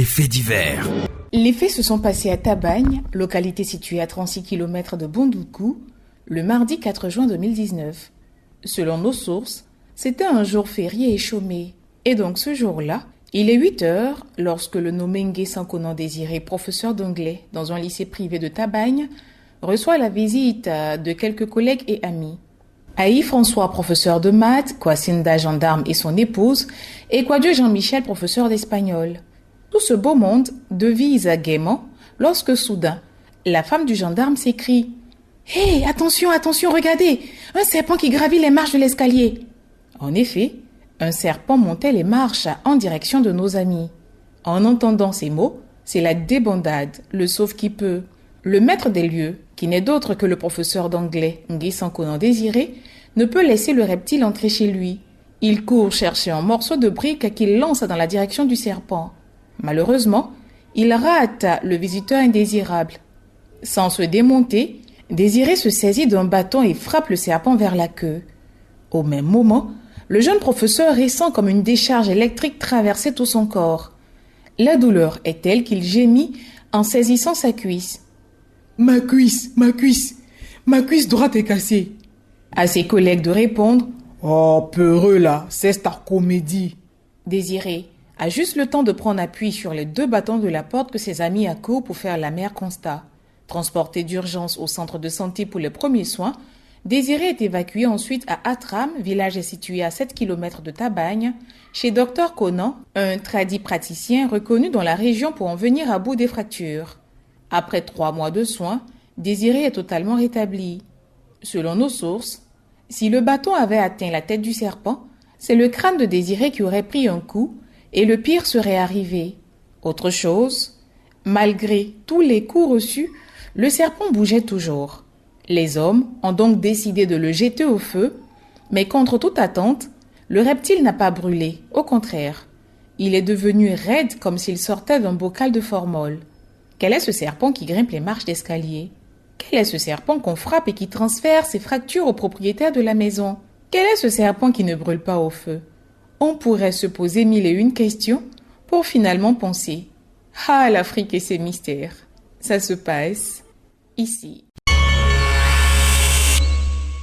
les faits divers. Les faits se sont passés à Tabagne, localité située à 36 km de Bondoukou, le mardi 4 juin 2019. Selon nos sources, c'était un jour férié et chômé. Et donc ce jour-là, il est 8 heures lorsque le nommé Ngué Sankonan Désiré, professeur d'anglais dans un lycée privé de Tabagne, reçoit la visite de quelques collègues et amis. Aïe François, professeur de maths, Kwasinda, gendarme et son épouse, et Kwadjo Jean-Michel, professeur d'espagnol. Tout ce beau monde devise gaiement lorsque soudain, la femme du gendarme s'écrie « Hé, attention, attention, regardez, un serpent qui gravit les marches de l'escalier !» En effet, un serpent montait les marches en direction de nos amis. En entendant ces mots, c'est la débandade, le sauve-qui-peut. Le maître des lieux, qui n'est d'autre que le professeur d'anglais Ngué Sankonan Désiré, ne peut laisser le reptile entrer chez lui. Il court chercher un morceau de brique qu'il lance dans la direction du serpent. Malheureusement, il rate le visiteur indésirable. Sans se démonter, Désiré se saisit d'un bâton et frappe le serpent vers la queue. Au même moment, le jeune professeur ressent comme une décharge électrique traverser tout son corps. La douleur est telle qu'il gémit en saisissant sa cuisse. « Ma cuisse droite est cassée. » À ses collègues de répondre « Oh, peureux là, c'est ta comédie. » Désiré a juste le temps de prendre appui sur les 2 bâtons de la porte que ses amis accourent pour faire l'amer constat. Transporté d'urgence au centre de santé pour les premiers soins, Désiré est évacué ensuite à Atram, village situé à 7 km de Tabagne, chez Dr Conan, un praticien reconnu dans la région pour en venir à bout des fractures. Après 3 mois de soins, Désiré est totalement rétabli. Selon nos sources, si le bâton avait atteint la tête du serpent, c'est le crâne de Désiré qui aurait pris un coup et le pire serait arrivé. Autre chose, malgré tous les coups reçus, le serpent bougeait toujours. Les hommes ont donc décidé de le jeter au feu, mais contre toute attente, le reptile n'a pas brûlé, au contraire. Il est devenu raide comme s'il sortait d'un bocal de formol. Quel est ce serpent qui grimpe les marches d'escalier? Quel est ce serpent qu'on frappe et qui transfère ses fractures au propriétaire de la maison? Quel est ce serpent qui ne brûle pas au feu? On pourrait se poser 1001 questions pour finalement penser « Ah, l'Afrique et ses mystères, ça se passe ici ».